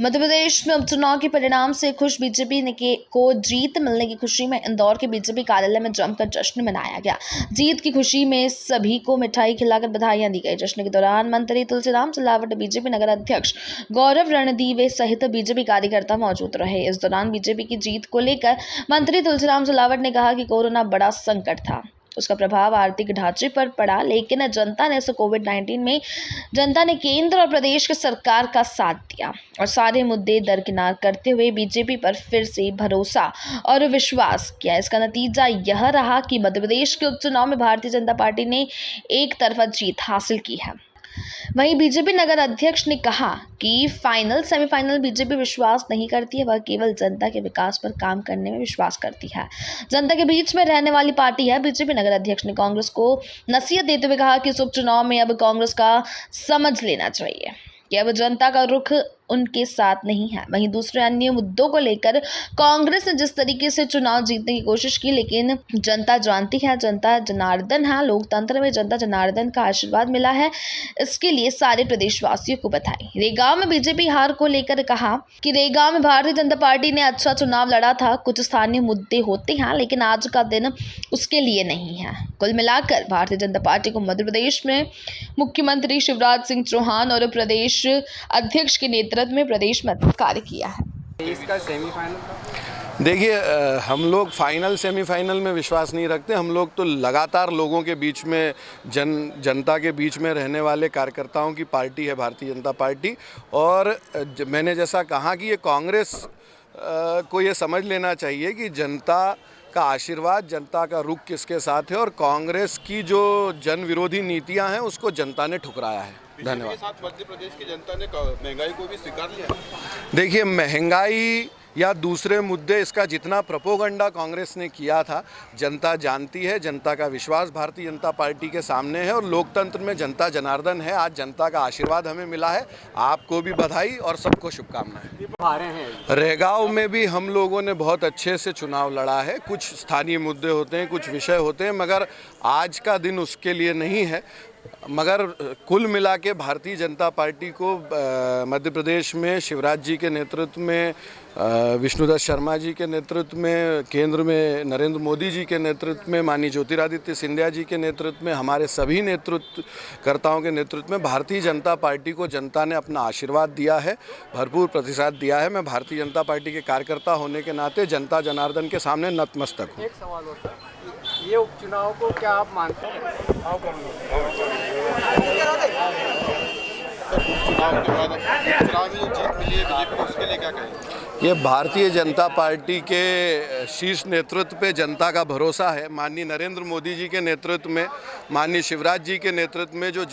मध्य प्रदेश में उपचुनाव के परिणाम से खुश बीजेपी को जीत मिलने की खुशी में इंदौर के बीजेपी कार्यालय में जमकर जश्न मनाया गया। जीत की खुशी में सभी को मिठाई खिलाकर बधाइयां दी गई। जश्न के दौरान मंत्री तुलसीराम सिलावट, बीजेपी नगर अध्यक्ष गौरव रणदीवे सहित बीजेपी कार्यकर्ता मौजूद रहे। इस दौरान बीजेपी की जीत को लेकर मंत्री तुलसीराम सिलावट ने कहा कि कोरोना बड़ा संकट था, उसका प्रभाव आर्थिक ढांचे पर पड़ा, लेकिन जनता ने इस कोविड-19 में जनता ने केंद्र और प्रदेश की सरकार का साथ दिया और सारे मुद्दे दरकिनार करते हुए बीजेपी पर फिर से भरोसा और विश्वास किया। इसका नतीजा यह रहा कि मध्य प्रदेश के उपचुनाव में भारतीय जनता पार्टी ने एक तरफा जीत हासिल की है। वहीं बीजेपी नगर अध्यक्ष ने कहा कि फाइनल सेमीफाइनल बीजेपी विश्वास नहीं करती है, वह केवल जनता के विकास पर काम करने में विश्वास करती है। जनता के बीच में रहने वाली पार्टी है। बीजेपी नगर अध्यक्ष ने कांग्रेस को नसीहत देते हुए कहा कि इस उपचुनाव में अब कांग्रेस का समझ लेना चाहिए कि अब जनता का रुख उनके साथ नहीं है। वहीं दूसरे अन्य मुद्दों को लेकर कांग्रेस ने जिस तरीके से चुनाव जीतने की कोशिश की, लेकिन जनता जानती है, जनता जनार्दन है। लोकतंत्र में जनता जनार्दन का आशीर्वाद मिला है, इसके लिए सारे प्रदेशवासियों को बधाई। रेगांव में बीजेपी हार को लेकर कहा कि रेगांव में भारतीय जनता पार्टी ने अच्छा चुनाव लड़ा था। कुछ स्थानीय मुद्दे होते हैं, लेकिन आज का दिन उसके लिए नहीं है। कुल मिलाकर भारतीय जनता पार्टी को मध्य प्रदेश में मुख्यमंत्री शिवराज सिंह चौहान और प्रदेश अध्यक्ष के नेतृत्व में प्रदेश में कार्य किया है। इसका सेमीफाइनल देखिए, हम लोग फाइनल सेमीफाइनल में विश्वास नहीं रखते। हम लोग तो लगातार लोगों के बीच में जनता के बीच में रहने वाले कार्यकर्ताओं की पार्टी है भारतीय जनता पार्टी। और मैंने जैसा कहा कि ये कांग्रेस को ये समझ लेना चाहिए कि जनता का आशीर्वाद, जनता का रुख किसके साथ है, और कांग्रेस की जो जन विरोधी नीतियां हैं उसको जनता ने ठुकराया है। धन्यवाद। साथ मध्य प्रदेश की जनता ने महंगाई को भी स्वीकार लिया। देखिए, महंगाई या दूसरे मुद्दे, इसका जितना प्रोपोगंडा कांग्रेस ने किया था, जनता जानती है। जनता का विश्वास भारतीय जनता पार्टी के सामने है और लोकतंत्र में जनता जनार्दन है। आज जनता का आशीर्वाद हमें मिला है। आपको भी बधाई और सबको शुभकामनाएं। रेगांव में भी हम लोगों ने बहुत अच्छे से चुनाव लड़ा है। कुछ स्थानीय मुद्दे होते हैं, कुछ विषय होते हैं, मगर आज का दिन उसके लिए नहीं है। मगर कुल मिला के भारतीय जनता पार्टी को मध्य प्रदेश में शिवराज जी के नेतृत्व में, विष्णुदत्त शर्मा जी के नेतृत्व में, केंद्र में नरेंद्र मोदी जी के नेतृत्व में, माननीय ज्योतिरादित्य सिंधिया जी के नेतृत्व में, हमारे सभी नेतृत्वकर्ताओं के नेतृत्व में भारतीय जनता पार्टी को जनता ने अपना आशीर्वाद दिया है, भरपूर प्रतिसाद दिया है। मैं भारतीय जनता पार्टी के कार्यकर्ता होने के नाते जनता जनार्दन के सामने नतमस्तक हूँ। एक सवाल होता है, ये उपचुनाव को क्या आप मानते हैं? चुनाव के बाद चुनाव में जो जीत मिली है बीजेपी को, उसके लिए क्या कहेंगे? ये भारतीय जनता पार्टी के शीर्ष नेतृत्व पे जनता का भरोसा है। माननीय नरेंद्र मोदी जी के नेतृत्व में, माननीय शिवराज जी के नेतृत्व में जो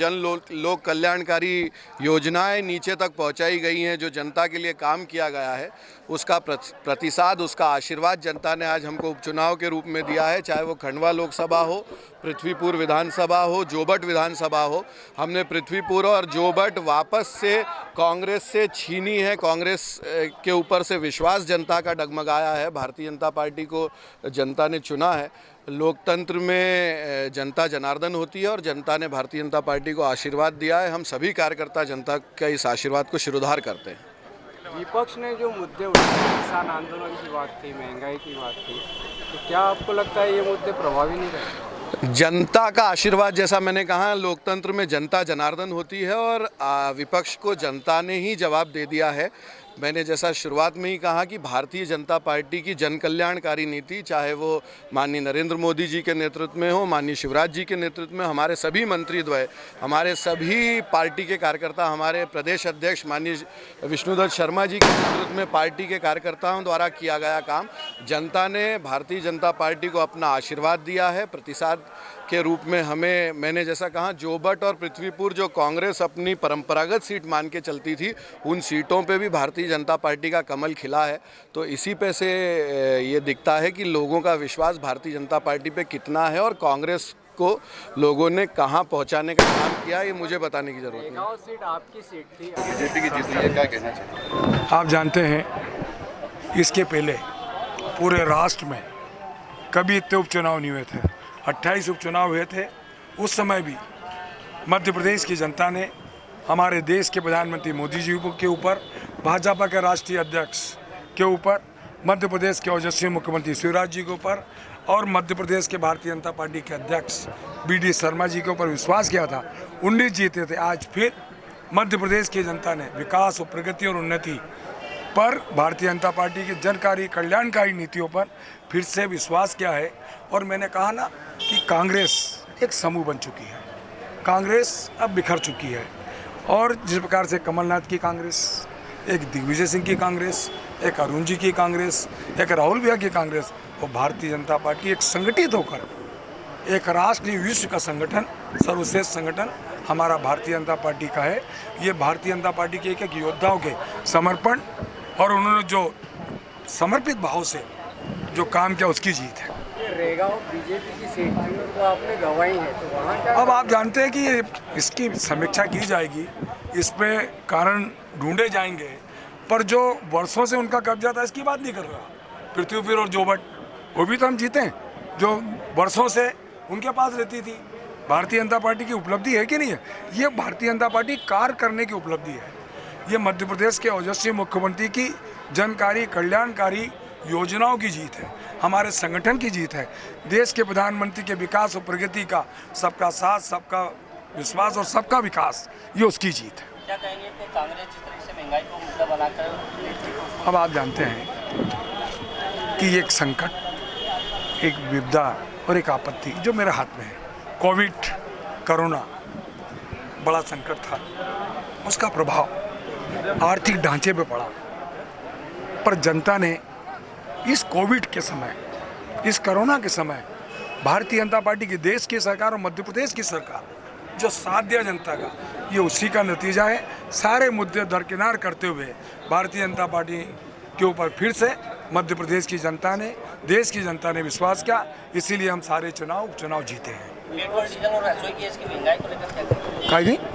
लोक कल्याणकारी योजनाएं नीचे तक पहुंचाई गई हैं, जो जनता के लिए काम किया गया है, उसका प्रतिसाद, उसका आशीर्वाद जनता ने आज हमको उपचुनाव के रूप में दिया है। चाहे वो खंडवा लोकसभा हो, पृथ्वीपुर विधानसभा हो, जोबट विधानसभा हो। हमने पृथ्वीपुर और जोबट वापस से कांग्रेस से छीनी है। कांग्रेस के ऊपर से विश्वास जनता का डगमगाया है। भारतीय जनता पार्टी को जनता ने चुना है। लोकतंत्र में जनता जनार्दन होती है और जनता ने भारतीय जनता पार्टी को आशीर्वाद दिया है। हम सभी कार्यकर्ता जनता का इस आशीर्वाद को शिरोधार करते हैं। विपक्ष ने जो मुद्दे उठाए, किसान आंदोलन की बात थी, महंगाई की बात थी, तो क्या आपको लगता है ये मुद्दे प्रभावी नहीं रहे? जनता का आशीर्वाद, जैसा मैंने कहा, लोकतंत्र में जनता जनार्दन होती है और विपक्ष को जनता ने ही जवाब दे दिया है। मैंने जैसा शुरुआत में ही कहा कि भारतीय जनता पार्टी की जन कल्याणकारी नीति, चाहे वो माननीय नरेंद्र मोदी जी के नेतृत्व में हो, माननीय शिवराज जी के नेतृत्व में, हमारे सभी मंत्रीद्वय, हमारे सभी पार्टी के कार्यकर्ता, हमारे प्रदेश अध्यक्ष माननीय विष्णुदत्त शर्मा जी के नेतृत्व में पार्टी के कार्यकर्ताओं द्वारा किया गया काम, जनता ने भारतीय जनता पार्टी को अपना आशीर्वाद दिया है। प्रतिसाद के रूप में हमें, मैंने जैसा कहा, जोबट और पृथ्वीपुर जो कांग्रेस अपनी परंपरागत सीट मान के चलती थी, उन सीटों पे भी भारतीय जनता पार्टी का कमल खिला है। तो इसी पे से ये दिखता है कि लोगों का विश्वास भारतीय जनता पार्टी पे कितना है और कांग्रेस को लोगों ने कहां पहुंचाने का काम किया, ये मुझे बताने की जरूरत नहीं। सीट आपकी सीट थी, बीजेपी की जीत हुई है, क्या कहना चाहिए? आप जानते हैं, इसके पहले पूरे राष्ट्र में कभी इतने उपचुनाव नहीं हुए थे। 28 उपचुनाव हुए थे। उस समय भी मध्य प्रदेश की जनता ने हमारे देश के प्रधानमंत्री मोदी जी के ऊपर, भाजपा के राष्ट्रीय अध्यक्ष के ऊपर, मध्य प्रदेश के ओजस्वी मुख्यमंत्री शिवराज जी के ऊपर और मध्य प्रदेश के भारतीय जनता पार्टी के अध्यक्ष BD शर्मा जी के ऊपर विश्वास किया था। 19 जीते थे। आज फिर मध्य प्रदेश की जनता ने विकास और प्रगति और उन्नति पर, भारतीय जनता पार्टी की जनकारी कल्याणकारी नीतियों पर फिर से विश्वास किया है। और मैंने कहा ना कि कांग्रेस एक समूह बन चुकी है, कांग्रेस अब बिखर चुकी है। और जिस प्रकार से कमलनाथ की कांग्रेस, एक दिग्विजय सिंह की कांग्रेस, एक अरुण जी की कांग्रेस, एक राहुल भैया की कांग्रेस, और भारतीय जनता पार्टी एक संगठित होकर एक राष्ट्रीय विश्व का संगठन, सर्वश्रेष्ठ संगठन हमारा भारतीय जनता पार्टी का है। ये भारतीय जनता पार्टी के एक योद्धाओं के समर्पण और उन्होंने जो समर्पित भाव से जो काम किया उसकी जीत है। ये रेगांव बीजेपी की सीट थी तो आपने गंवाई है, तो वहाँ क्या? अब आप जानते हैं कि इसकी समीक्षा की जाएगी, इस पे कारण ढूंढे जाएंगे, पर जो वर्षों से उनका कब्जा था इसकी बात नहीं कर रहा। पृथ्वीवीर और जोबट, वो भी तो हम जीते हैं, जो वर्षों से उनके पास रहती थी। भारतीय जनता पार्टी की उपलब्धि है कि नहीं है? ये भारतीय जनता पार्टी कार्य करने की उपलब्धि है। ये मध्य प्रदेश के ओजस्वी मुख्यमंत्री की जनकारी कल्याणकारी योजनाओं की जीत है, हमारे संगठन की जीत है, देश के प्रधानमंत्री के विकास और प्रगति का, सबका साथ, सबका विश्वास और सबका विकास, ये उसकी जीत है। क्या कहेंगे कि कांग्रेस जिस तरह से महंगाई को मुद्दा बनाकर, अब आप जानते हैं कि एक संकट, एक विपदा और एक आपत्ति जो मेरे हाथ में है, कोविड, कोरोना बड़ा संकट था, उसका प्रभाव आर्थिक ढांचे पे पड़ा। पर जनता ने इस कोविड के समय, इस कोरोना के समय भारतीय जनता पार्टी की, देश की सरकार और मध्य प्रदेश की सरकार जो साथ दिया जनता का, ये उसी का नतीजा है। सारे मुद्दे दरकिनार करते हुए भारतीय जनता पार्टी के ऊपर फिर से मध्य प्रदेश की जनता ने, देश की जनता ने विश्वास किया, इसीलिए हम सारे उपचुनाव जीते हैं। पेट्रोल डीजल और रसोई गैस की महंगाई को लेकर क्या कहेंगे? कहीं नहीं,